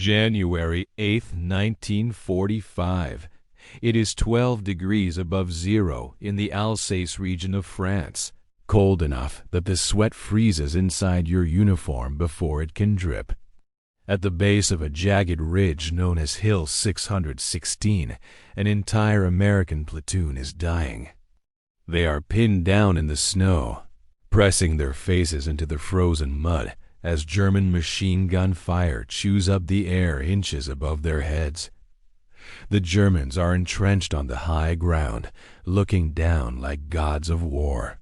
January 8, 1945. It is 12 degrees above zero in the Alsace region of France, cold enough that the sweat freezes inside your uniform before it can drip. At the base of a jagged ridge known as Hill 616, an entire American platoon is dying. They are pinned down in the snow, pressing their faces into the frozen mud as German machine gun fire chews up the air inches above their heads. The Germans are entrenched on the high ground, looking down like gods of war.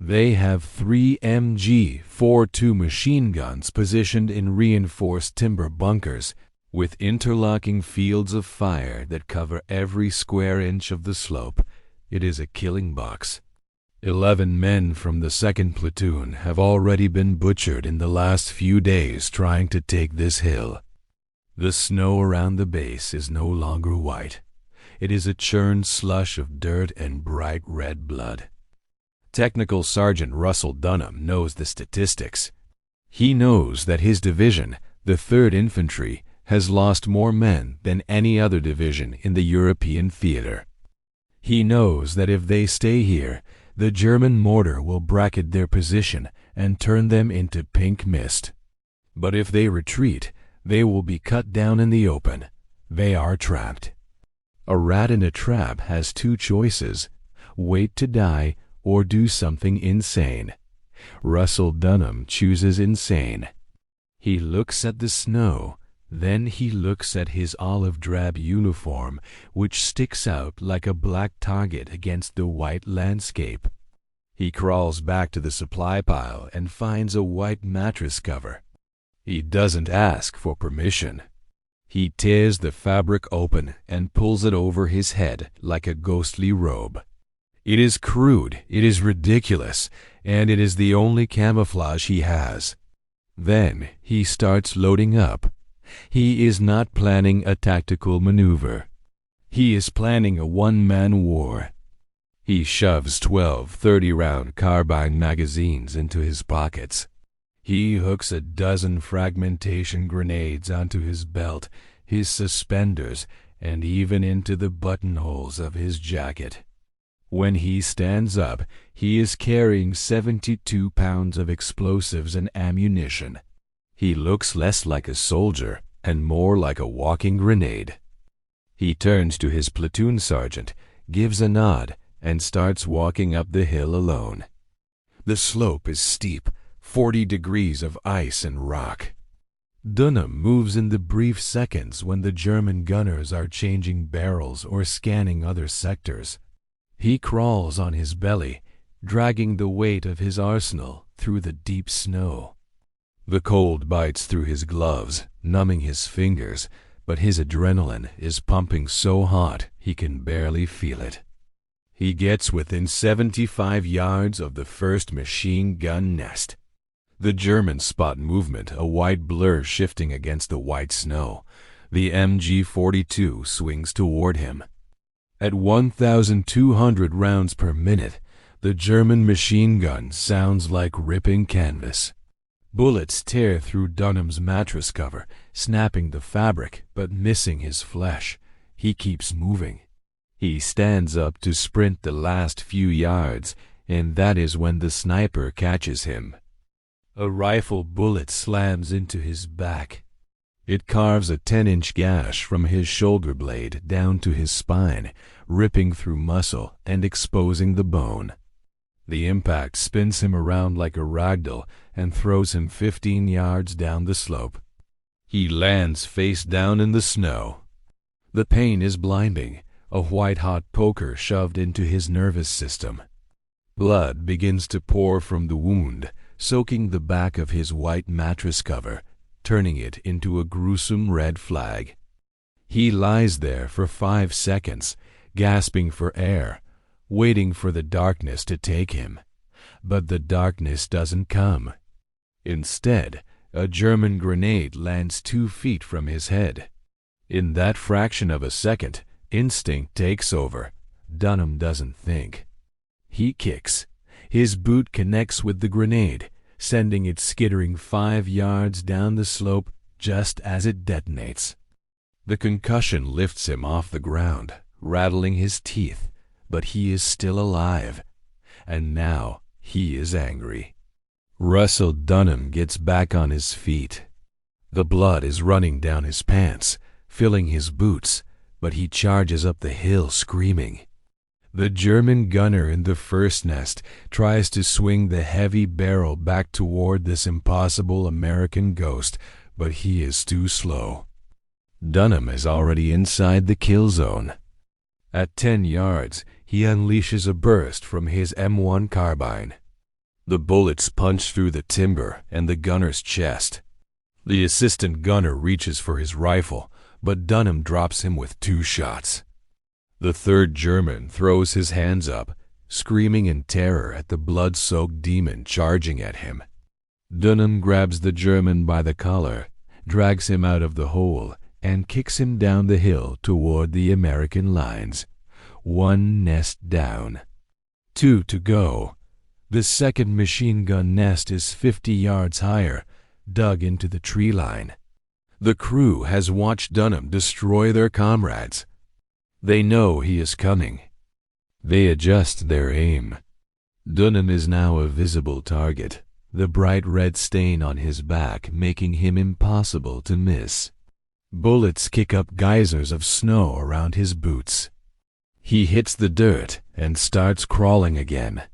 They have 3 MG-42 machine guns positioned in reinforced timber bunkers with interlocking fields of fire that cover every square inch of the slope. It is a killing box. 11 men from the 2nd Platoon have already been butchered in the last few days trying to take this hill. The snow around the base is no longer white. It is a churned slush of dirt and bright red blood. Technical Sergeant Russell Dunham knows the statistics. He knows that his division, the 3rd Infantry, has lost more men than any other division in the European theater. He knows that if they stay here, the German mortar will bracket their position and turn them into pink mist. But if they retreat, they will be cut down in the open. They are trapped. A rat in a trap has 2 choices: wait to die or do something insane. Russell Dunham chooses insane. He looks at the snow, then he looks at his olive drab uniform, which sticks out like a black target against the white landscape. He crawls back to the supply pile and finds a white mattress cover. He doesn't ask for permission. He tears the fabric open and pulls it over his head like a ghostly robe. It is crude, it is ridiculous, and it is the only camouflage he has. Then he starts loading up. He is not planning a tactical maneuver. He is planning a one-man war. He shoves 12 30-round carbine magazines into his pockets. He hooks a dozen fragmentation grenades onto his belt, his suspenders, and even into the buttonholes of his jacket. When he stands up, he is carrying 72 pounds of explosives and ammunition. He looks less like a soldier and more like a walking grenade. He turns to his platoon sergeant, gives a nod, and starts walking up the hill alone. The slope is steep, 40 degrees of ice and rock. Dunham moves in the brief seconds when the German gunners are changing barrels or scanning other sectors. He crawls on his belly, dragging the weight of his arsenal through the deep snow. The cold bites through his gloves, numbing his fingers, but his adrenaline is pumping so hot he can barely feel it. He gets within 75 yards of the first machine gun nest. The Germans spot movement, a white blur shifting against the white snow. The MG-42 swings toward him. At 1,200 rounds per minute, the German machine gun sounds like ripping canvas. Bullets tear through Dunham's mattress cover, snapping the fabric but missing his flesh. He keeps moving. He stands up to sprint the last few yards, and that is when the sniper catches him. A rifle bullet slams into his back. It carves a 10-inch gash from his shoulder blade down to his spine, ripping through muscle and exposing the bone. The impact spins him around like a ragdoll and throws him 15 yards down the slope. He lands face down in the snow. The pain is blinding, a white-hot poker shoved into his nervous system. Blood begins to pour from the wound, soaking the back of his white mattress cover, turning it into a gruesome red flag. He lies there for 5 seconds, gasping for air, waiting for the darkness to take him. But the darkness doesn't come. Instead, a German grenade lands 2 feet from his head. In that fraction of a second, instinct takes over. Dunham doesn't think. He kicks. His boot connects with the grenade, sending it skittering 5 yards down the slope just as it detonates. The concussion lifts him off the ground, rattling his teeth, but he is still alive, and now he is angry. Russell Dunham gets back on his feet. The blood is running down his pants, filling his boots, but he charges up the hill screaming. The German gunner in the first nest tries to swing the heavy barrel back toward this impossible American ghost, but he is too slow. Dunham is already inside the kill zone. At 10 yards, he unleashes a burst from his M1 carbine. The bullets punch through the timber and the gunner's chest. The assistant gunner reaches for his rifle, but Dunham drops him with 2 shots. The third German throws his hands up, screaming in terror at the blood-soaked demon charging at him. Dunham grabs the German by the collar, drags him out of the hole, and kicks him down the hill toward the American lines. 1 nest down. 2 to go. The second machine gun nest is 50 yards higher, dug into the tree line. The crew has watched Dunham destroy their comrades. They know he is coming. They adjust their aim. Dunham is now a visible target, the bright red stain on his back making him impossible to miss. Bullets kick up geysers of snow around his boots. He hits the dirt and starts crawling again.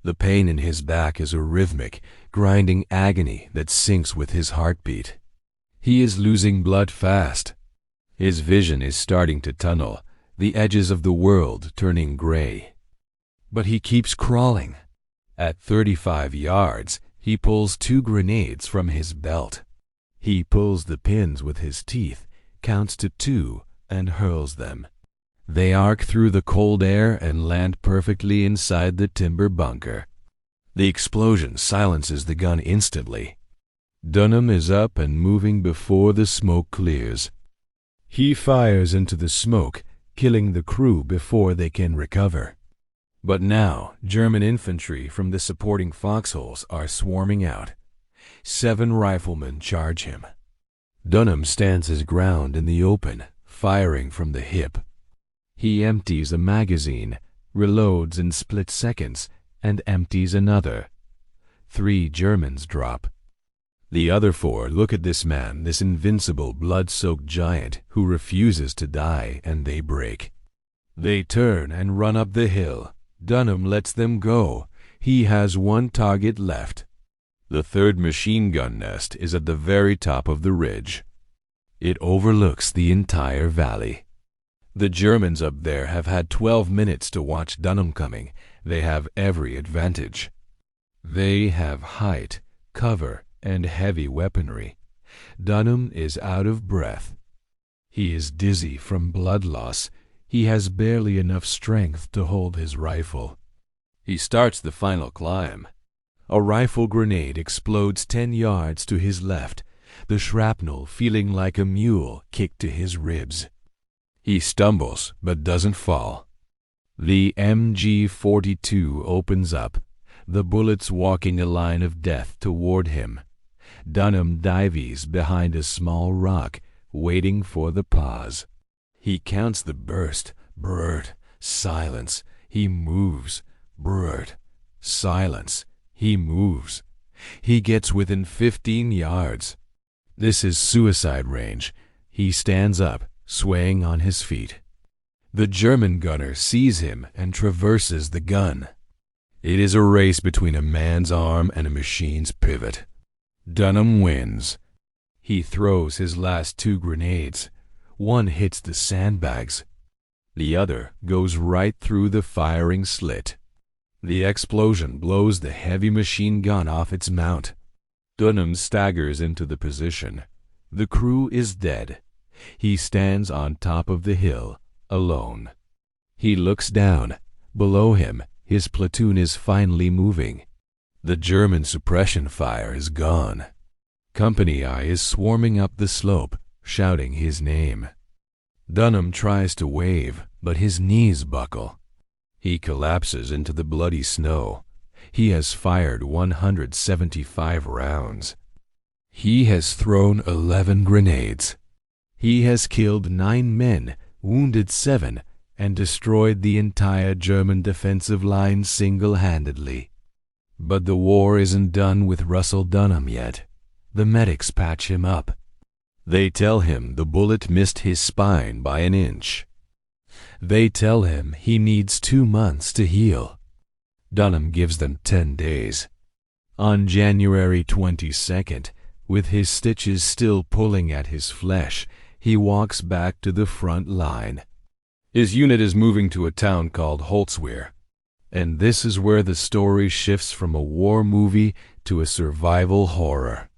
The pain in his back is a rhythmic, grinding agony that syncs with his heartbeat. He is losing blood fast. His vision is starting to tunnel, the edges of the world turning gray. But he keeps crawling. At 35 yards, he pulls 2 grenades from his belt. He pulls the pins with his teeth, counts to 2, and hurls them. They arc through the cold air and land perfectly inside the timber bunker. The explosion silences the gun instantly. Dunham is up and moving before the smoke clears. He fires into the smoke, killing the crew before they can recover. But now, German infantry from the supporting foxholes are swarming out. 7 riflemen charge him. Dunham stands his ground in the open, firing from the hip. He empties a magazine, reloads in split seconds, and empties another. 3 Germans drop. The other 4 look at this man, this invincible, blood-soaked giant who refuses to die, and they break. They turn and run up the hill. Dunham lets them go. He has 1 target left. The third machine gun nest is at the very top of the ridge. It overlooks the entire valley. The Germans up there have had 12 minutes to watch Dunham coming. They have every advantage. They have height, cover, and heavy weaponry. Dunham is out of breath. He is dizzy from blood loss. He has barely enough strength to hold his rifle. He starts the final climb. A rifle grenade explodes 10 yards to his left, the shrapnel feeling like a mule kicked to his ribs. He stumbles but doesn't fall. The MG-42 opens up, the bullets walking a line of death toward him. Dunham dives behind a small rock, waiting for the pause. He counts the burst. Brrrt. Silence. He moves. Brrrt. Silence. He moves. He gets within 15 yards. This is suicide range. He stands up, swaying on his feet. The German gunner sees him and traverses the gun. It is a race between a man's arm and a machine's pivot. Dunham wins. He throws his last 2 grenades. One hits the sandbags. The other goes right through the firing slit. The explosion blows the heavy machine gun off its mount. Dunham staggers into the position. The crew is dead. He stands on top of the hill, alone. He looks down. Below him, his platoon is finally moving. The German suppression fire is gone. Company I is swarming up the slope, shouting his name. Dunham tries to wave, but his knees buckle. He collapses into the bloody snow. He has fired 175 rounds. He has thrown 11 grenades. He has killed 9 men, wounded 7, and destroyed the entire German defensive line single-handedly. But the war isn't done with Russell Dunham yet. The medics patch him up. They tell him the bullet missed his spine by an inch. They tell him he needs 2 months to heal. Dunham gives them 10 days. On January 22nd, with his stitches still pulling at his flesh, he walks back to the front line. His unit is moving to a town called Holzwehr. And this is where the story shifts from a war movie to a survival horror.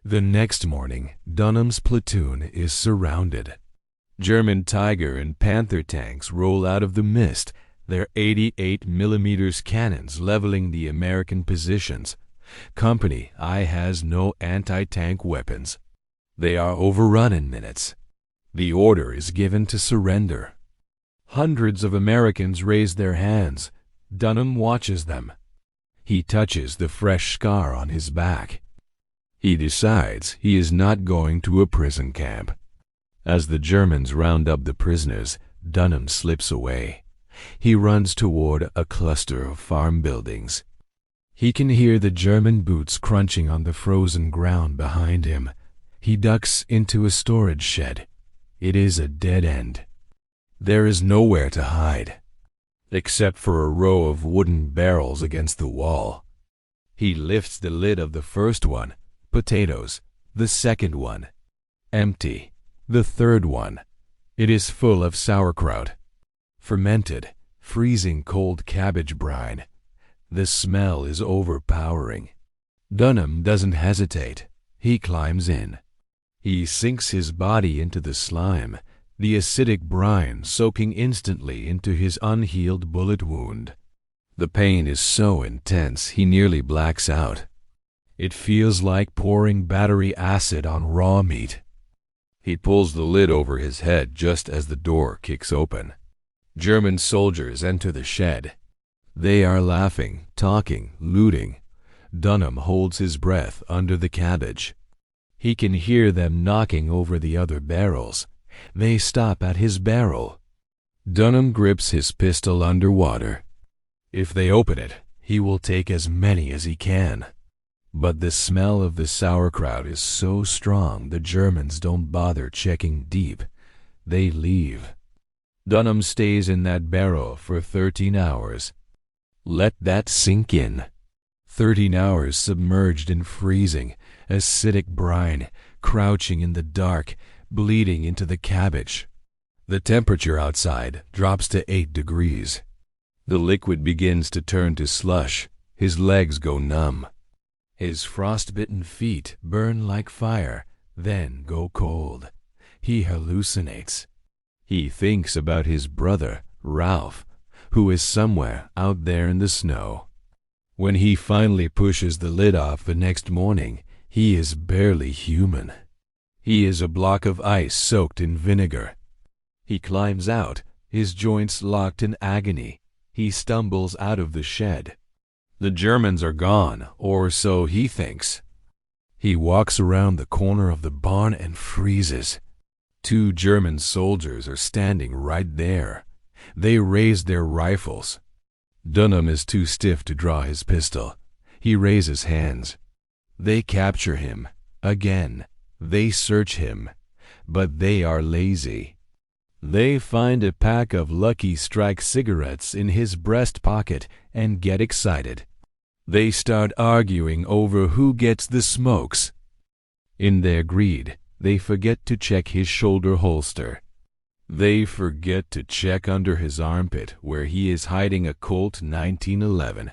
The next morning, Dunham's platoon is surrounded. German Tiger and Panther tanks roll out of the mist, their 88mm cannons leveling the American positions. Company I has no anti-tank weapons. They are overrun in minutes. The order is given to surrender. Hundreds of Americans raise their hands. Dunham watches them. He touches the fresh scar on his back. He decides he is not going to a prison camp. As the Germans round up the prisoners, Dunham slips away. He runs toward a cluster of farm buildings. He can hear the German boots crunching on the frozen ground behind him. He ducks into a storage shed. It is a dead end. There is nowhere to hide, except for a row of wooden barrels against the wall. He lifts the lid of the first one, potatoes. The second one, empty. The third one, it is full of sauerkraut, fermented, freezing cold cabbage brine. The smell is overpowering. Dunham doesn't hesitate. He climbs in. He sinks his body into the slime, the acidic brine soaking instantly into his unhealed bullet wound. The pain is so intense he nearly blacks out. It feels like pouring battery acid on raw meat. He pulls the lid over his head just as the door kicks open. German soldiers enter the shed. They are laughing, talking, looting. Dunham holds his breath under the cabbage. He can hear them knocking over the other barrels. They stop at his barrel. Dunham grips his pistol underwater. If they open it, he will take as many as he can. But the smell of the sauerkraut is so strong the Germans don't bother checking deep. They leave. Dunham stays in that barrel for 13 hours. Let that sink in. 13 hours submerged in freezing, acidic brine, crouching in the dark, bleeding into the cabbage. The temperature outside drops to 8 degrees. The liquid begins to turn to slush. His legs go numb. His frostbitten feet burn like fire, then go cold. He hallucinates. He thinks about his brother, Ralph, who is somewhere out there in the snow. When he finally pushes the lid off the next morning, he is barely human. He is a block of ice soaked in vinegar. He climbs out, his joints locked in agony. He stumbles out of the shed. The Germans are gone, or so he thinks. He walks around the corner of the barn and freezes. 2 German soldiers are standing right there. They raise their rifles. Dunham is too stiff to draw his pistol. He raises hands. They capture him. Again. They search him. But they are lazy. They find a pack of Lucky Strike cigarettes in his breast pocket and get excited. They start arguing over who gets the smokes. In their greed, they forget to check his shoulder holster. They forget to check under his armpit where he is hiding a Colt 1911.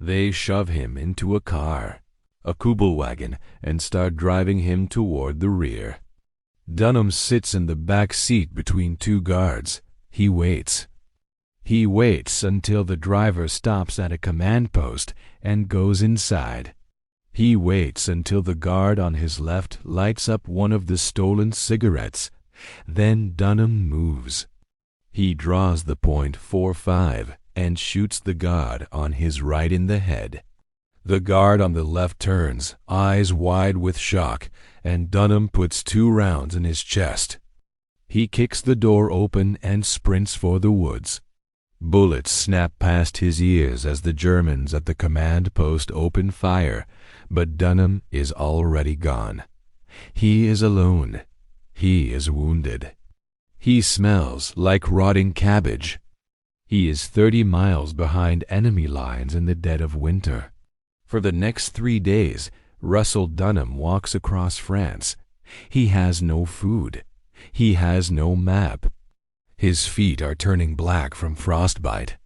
They shove him into a car, a Kubelwagen, and start driving him toward the rear. Dunham sits in the back seat between 2 guards. He waits. He waits until the driver stops at a command post and goes inside. He waits until the guard on his left lights up one of the stolen cigarettes. Then Dunham moves. He draws the .45 and shoots the guard on his right in the head. The guard on the left turns, eyes wide with shock, and Dunham puts 2 rounds in his chest. He kicks the door open and sprints for the woods. Bullets snap past his ears as the Germans at the command post open fire, but Dunham is already gone. He is alone. He is wounded. He smells like rotting cabbage. He is 30 miles behind enemy lines in the dead of winter. For the next 3 days, Russell Dunham walks across France. He has no food. He has no map. His feet are turning black from frostbite.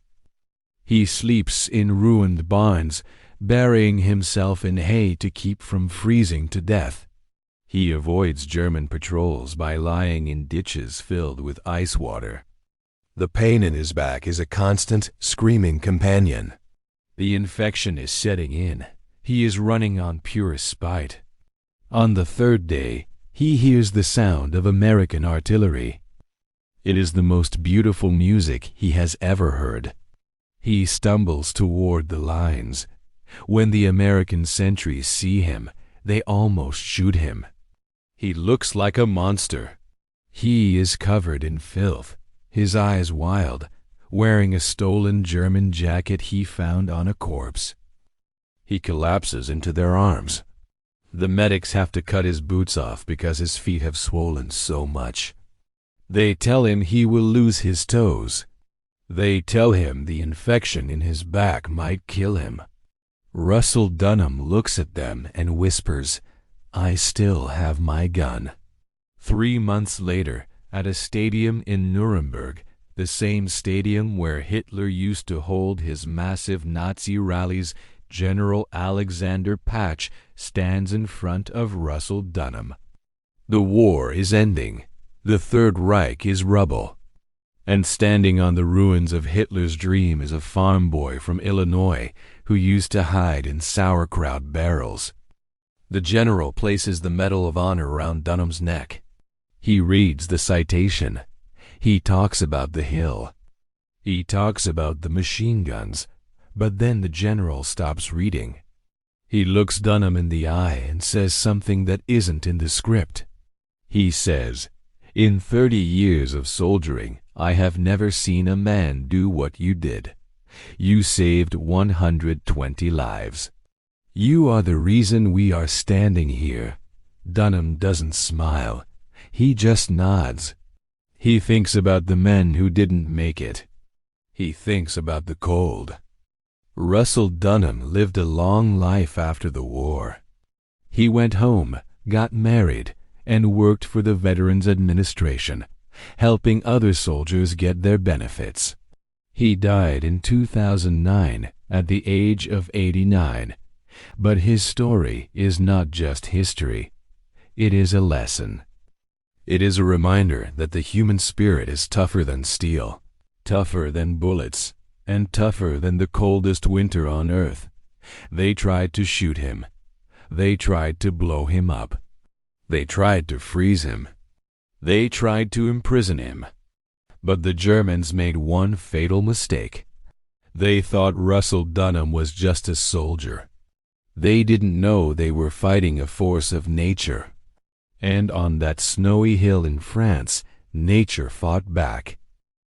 He sleeps in ruined barns, burying himself in hay to keep from freezing to death. He avoids German patrols by lying in ditches filled with ice water. The pain in his back is a constant, screaming companion. The infection is setting in. He is running on pure spite. On the 3rd day, he hears the sound of American artillery. It is the most beautiful music he has ever heard. He stumbles toward the lines. When the American sentries see him, they almost shoot him. He looks like a monster. He is covered in filth, his eyes wild, wearing a stolen German jacket he found on a corpse. He collapses into their arms. The medics have to cut his boots off because his feet have swollen so much. They tell him he will lose his toes. They tell him the infection in his back might kill him. Russell Dunham looks at them and whispers, "I still have my gun." 3 months later, at a stadium in Nuremberg, the same stadium where Hitler used to hold his massive Nazi rallies, General Alexander Patch stands in front of Russell Dunham. The war is ending. The Third Reich is rubble. And standing on the ruins of Hitler's dream is a farm boy from Illinois who used to hide in sauerkraut barrels. The general places the Medal of Honor around Dunham's neck. He reads the citation. He talks about the hill. He talks about the machine guns, but then the general stops reading. He looks Dunham in the eye and says something that isn't in the script. He says, "In 30 years of soldiering, I have never seen a man do what you did. You saved 120 lives. You are the reason we are standing here." Dunham doesn't smile. He just nods. He thinks about the men who didn't make it. He thinks about the cold. Russell Dunham lived a long life after the war. He went home, got married, and worked for the Veterans Administration, helping other soldiers get their benefits. He died in 2009 at the age of 89. But his story is not just history. It is a lesson. It is a reminder that the human spirit is tougher than steel, tougher than bullets, and tougher than the coldest winter on earth. They tried to shoot him. They tried to blow him up. They tried to freeze him. They tried to imprison him. But the Germans made one fatal mistake. They thought Russell Dunham was just a soldier. They didn't know they were fighting a force of nature. And on that snowy hill in France, nature fought back.